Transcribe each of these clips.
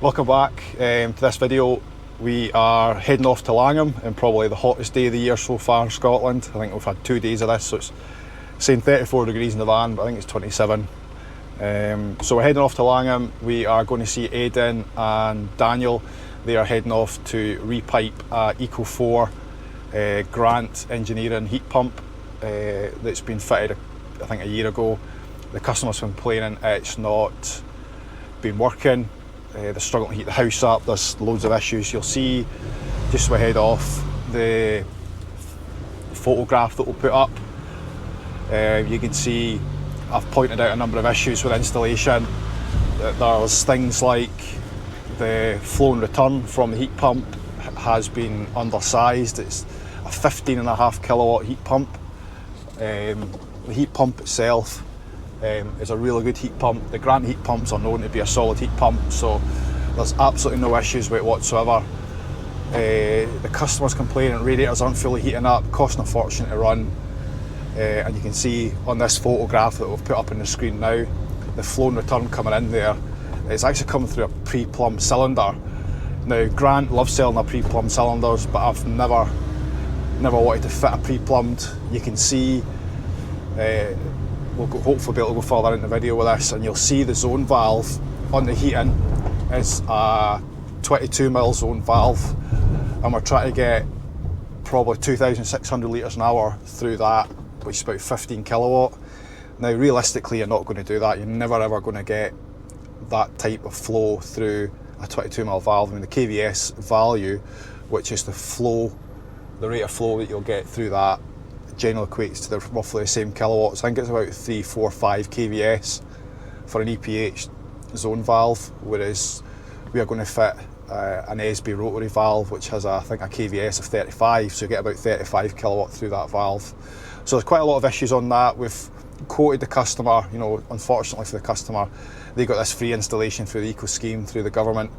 Welcome back to this video. We are heading off to Langham in probably the hottest day of the year so far in Scotland. I think we've had 2 days of this, so it's saying 34 degrees in the van, but I think it's 27. So we're heading off to Langham. We are going to see Aiden and Daniel. They are heading off to repipe a Eco 4 Grant Engineering heat pump that's been fitted, I think, a year ago. The customer's complaining it's not been working. They're struggling to heat the house up. There's loads of issues. You'll see just as we head off the photograph that we'll put up. You can see I've pointed out a number of issues with installation. There's things like the flow and return from the heat pump has been undersized. It's a 15.5 kilowatt heat pump. The heat pump itself is a really good heat pump. The Grant heat pumps are known to be a solid heat pump, so there's absolutely no issues with it whatsoever. The customer's complaining radiators aren't fully heating up, costing a fortune to run. And you can see on this photograph that we've put up on the screen now, the flow and return coming in there. It's actually coming through a pre-plumbed cylinder. Now, Grant loves selling their pre-plumbed cylinders, but I've never wanted to fit a pre-plumbed. You can see, we'll hopefully be able to go further into the video with this, and you'll see the zone valve on the heating is a 22mm zone valve, and we're trying to get probably 2,600 litres an hour through that, which is about 15 kilowatt. Now, realistically, you're not going to do that. You're never ever going to get that type of flow through a 22mm valve. I mean, the KVS value, which is the flow, the rate of flow that you'll get through that, generally equates to roughly the same kilowatts. I think it's about 3, 4, 5 KVS for an EPH zone valve, whereas we are going to fit an SB rotary valve, which has I think a KVS of 35, so you get about 35 kilowatt through that valve. So there's quite a lot of issues on that. We've quoted the customer, you know, unfortunately for the customer, they got this free installation through the Eco scheme through the government.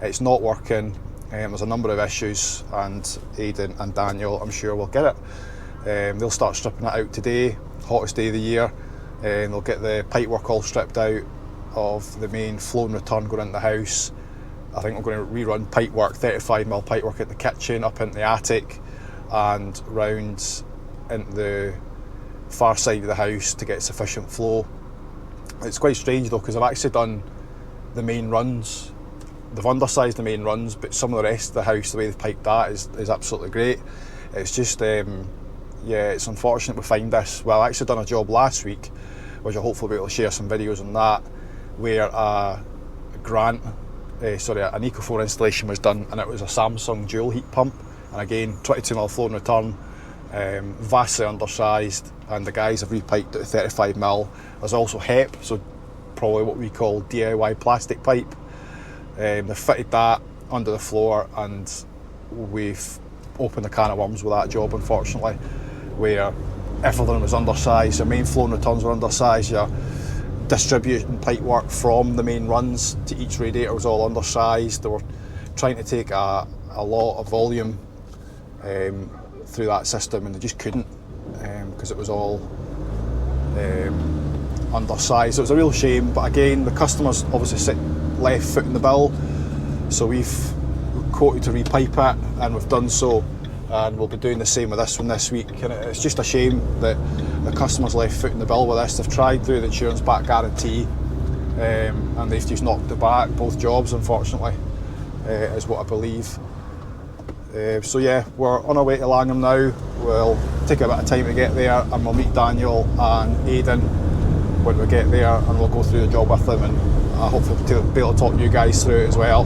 It's not working. There's a number of issues, and Aiden and Daniel, I'm sure, will get it. They'll start stripping it out today, hottest day of the year, and they'll get the pipework all stripped out of the main flow and return going into the house. I think we're going to rerun pipework, 35mm pipework at the kitchen, up into the attic, and round into the far side of the house to get sufficient flow. It's quite strange though, because I've actually done the main runs. They've undersized the main runs, but some of the rest of the house, the way they've piped that is absolutely great. It's just, yeah, it's unfortunate we find this. Well, I actually done a job last week, which I'll hopefully be able to share some videos on that, where an Eco 4 installation was done, and it was a Samsung dual heat pump, and again 22mm flow and return, vastly undersized, and the guys have repiped it to 35mm. There's also HEP, so probably what we call DIY plastic pipe. They've fitted that under the floor, and we've opened a can of worms with that job, unfortunately, where everything was undersized. The main flow and returns were undersized. Your distribution pipe work from the main runs to each radiator was all undersized. They were trying to take a lot of volume through that system, and they just couldn't, because it was all undersized. So it was a real shame, but again, the customers obviously left foot in the bill, so we've quoted to repipe it, and we've done so, and we'll be doing the same with this one this week. And it's just a shame that the customers left foot in the bill with this. They've tried through the insurance back guarantee, and they've just knocked it back, both jobs, unfortunately, is what I believe. So yeah, we're on our way to Langham now. We'll take a bit of time to get there, and we'll meet Daniel and Aiden when we get there, and we'll go through the job with them, and hopefully be able to talk you guys through it as well,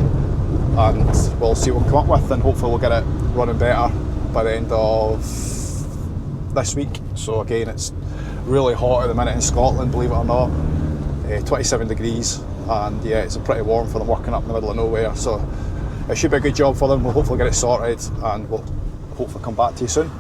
and we'll see what we come up with, and hopefully we'll get it running better by the end of this week. So again, it's really hot at the minute in Scotland, believe it or not, 27 degrees, and yeah, it's pretty warm for them working up in the middle of nowhere, so it should be a good job for them. We'll hopefully get it sorted, and we'll hopefully come back to you soon.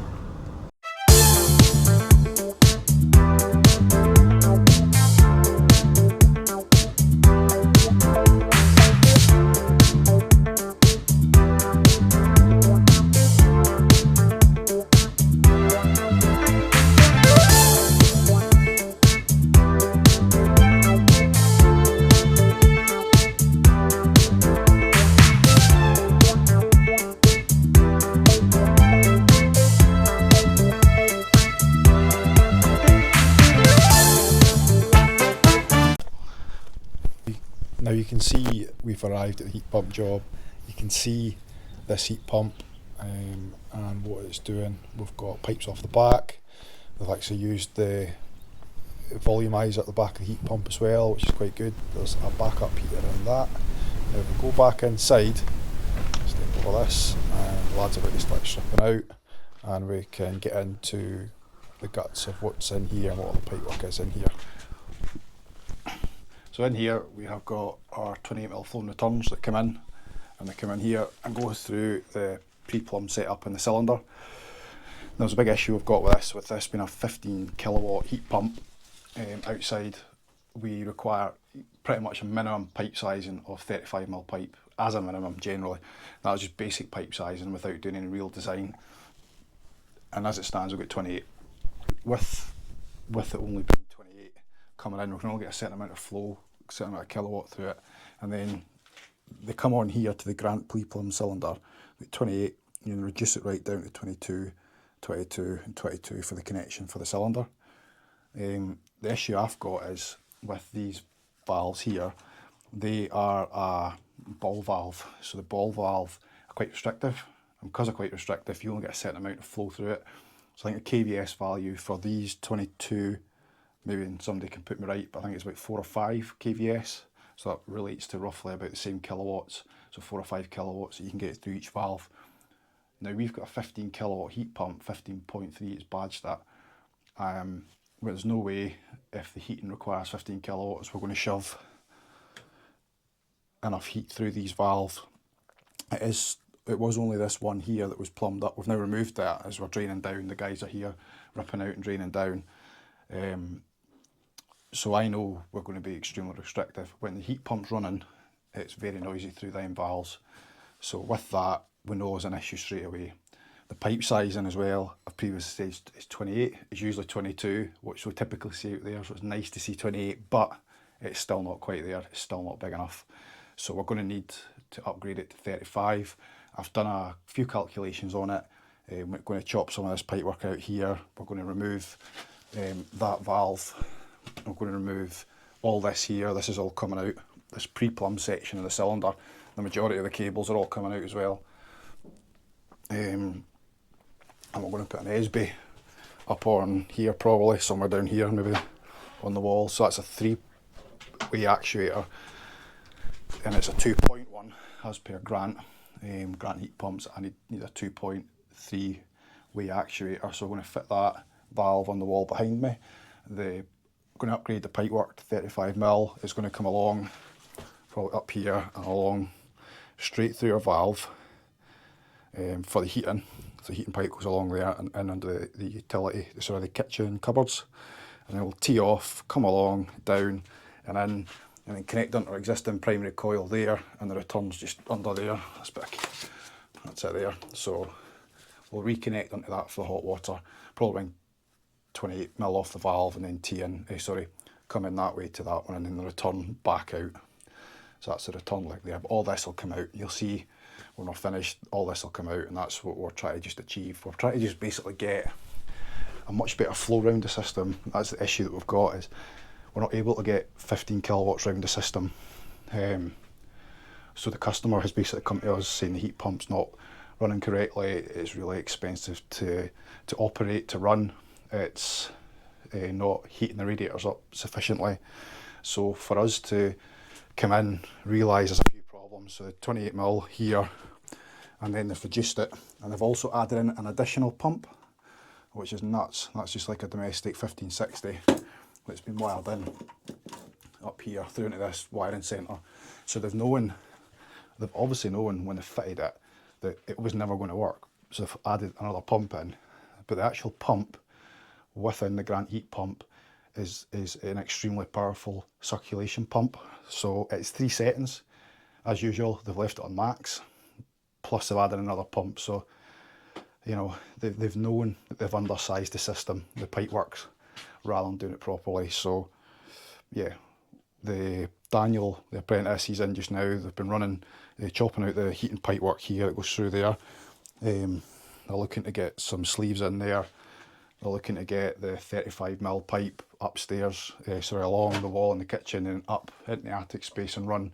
you can see we've arrived at the heat pump job. You can see this heat pump and what it's doing. We've got pipes off the back. We've actually used the volumizer at the back of the heat pump as well, which is quite good. There's a backup heater in that. Now if we go back inside, step over this, and the lads are about to start stripping out, and we can get into the guts of what's in here and what all the pipework is in here. So in here we have got our 28mm flow returns that come in, and they come in here and go through the pre-plumb setup in the cylinder. There's a big issue we've got with this being a 15 kilowatt heat pump. Outside we require pretty much a minimum pipe sizing of 35mm pipe as a minimum generally. That's just basic pipe sizing without doing any real design. And as it stands, we've got 28. With it only being 28 coming in, we can only get a certain amount of flow, a certain amount of kilowatt through it, and then they come on here to the Grant pre-plumb cylinder with 28. You can reduce it right down to 22, 22 and 22 for the connection for the cylinder. The issue I've got is with these valves here, they are a ball valve, so the ball valve are quite restrictive, and because they're quite restrictive you only get a certain amount of flow through it. So I think the KVS value for these 22, maybe somebody can put me right, but I think it's about 4 or 5 KVS, so that relates to roughly about the same kilowatts, so 4 or 5 kilowatts that you can get through each valve. Now we've got a 15 kilowatt heat pump, 15.3 is badged at, where there's no way, if the heating requires 15 kilowatts, we're going to shove enough heat through these valves. It was only this one here that was plumbed up. We've now removed that as we're draining down. The guys are here ripping out and draining down. So I know we're going to be extremely restrictive. When the heat pump's running, it's very noisy through them valves. So with that, we know there's an issue straight away. The pipe sizing as well, I've previously said is 28. It's usually 22, which we typically see out there, so it's nice to see 28, but it's still not quite there. It's still not big enough. So we're going to need to upgrade it to 35. I've done a few calculations on it. We're going to chop some of this pipework out here. We're going to remove that valve. We're going to remove all this here. This is all coming out. This pre-plumb section of the cylinder. The majority of the cables are all coming out as well. And we're going to put an SB up on here, probably somewhere down here, maybe on the wall. So that's a 3-way actuator, and it's a 2.1 as per Grant. Grant heat pumps. I need a 2.3-way actuator, so we're going to fit that valve on the wall behind me. Going to upgrade the pipework to 35mm. It's going to come along, probably up here and along straight through our valve for the heating. So the heating pipe goes along there and under the utility, the kitchen cupboards, and then we'll tee off, come along, down and in, and then connect onto our existing primary coil there, and the return's just under there. That's it there. So we'll reconnect onto that for the hot water, probably bring 28mm off the valve and then tee in, come in that way to that one, and then the return back out. So that's the return leg there, but all this will come out. You'll see when we're finished, all this will come out, and that's what we're trying to just achieve. We're trying to just basically get a much better flow round the system. That's the issue that we've got, is we're not able to get 15 kilowatts round the system. So the customer has basically come to us saying the heat pump's not running correctly, it's really expensive to operate, to run, it's not heating the radiators up sufficiently. So for us to come in, realise there's a few problems, so the 28mm here, and then they've reduced it, and they've also added in an additional pump, which is nuts. That's just like a domestic 1560 that's been wired in up here through into this wiring centre. So they've obviously known when they fitted it that it was never going to work, so they've added another pump in. But the actual pump within the Grant heat pump is an extremely powerful circulation pump. So it's 3 settings as usual. They've left it on max, plus they've added another pump. So you know, they've known that they've undersized the system, the pipe works, rather than doing it properly. So yeah, Daniel, the apprentice, he's in just now. They've been running, chopping out the heating pipe work here that goes through there. They're looking to get some sleeves in there. We're looking to get the 35mm pipe upstairs, along the wall in the kitchen and up into the attic space and run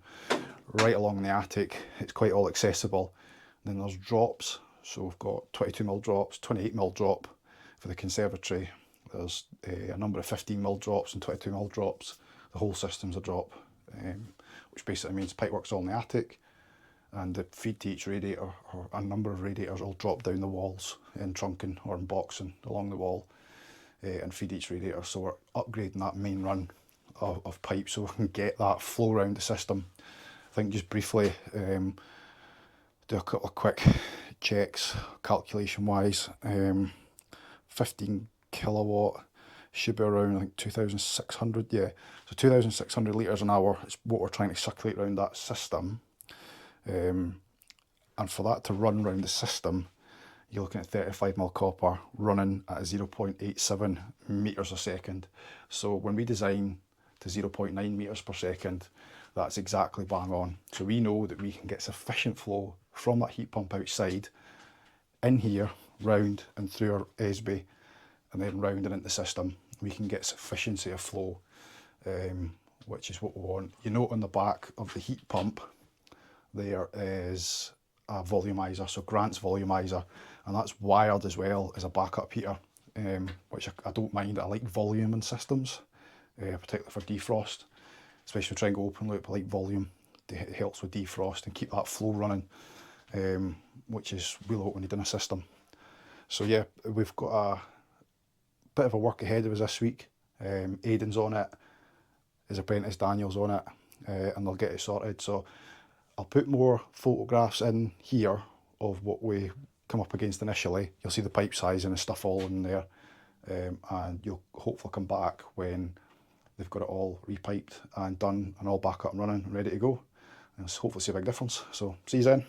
right along the attic. It's quite all accessible. Then there's drops, so we've got 22mm drops, 28mm drop for the conservatory. There's a number of 15mm drops and 22mm drops. The whole system's a drop, which basically means pipework's all in the attic, and the feed to each radiator, or a number of radiators, will drop down the walls in trunking or in boxing along the wall and feed each radiator. So we're upgrading that main run of pipe so we can get that flow around the system. I think just briefly do a couple of quick checks calculation wise. 15 kilowatt should be around, I think, 2,600, yeah. So 2,600 litres an hour is what we're trying to circulate around that system. And for that to run around the system, you're looking at 35mm copper running at 0.87 metres a second. So when we design to 0.9 metres per second, that's exactly bang on. So we know that we can get sufficient flow from that heat pump outside, in here, round and through our SB, and then round and into the system. We can get sufficiency of flow, which is what we want. You note on the back of the heat pump, there is a volumizer, so Grant's volumizer, and that's wired as well as a backup heater, which I don't mind. I like volume in systems, particularly for defrost, especially trying to go open loop. I like volume. It helps with defrost and keep that flow running, which is really what we need in a system. So yeah, we've got a bit of a work ahead of us this week. Aiden's on it, his apprentice Daniel's on it, and they'll get it sorted. So I'll put more photographs in here of what we come up against initially. You'll see the pipe size and the stuff all in there, and you'll hopefully come back when they've got it all repiped and done and all back up and running and ready to go, and hopefully see a big difference. So see you then.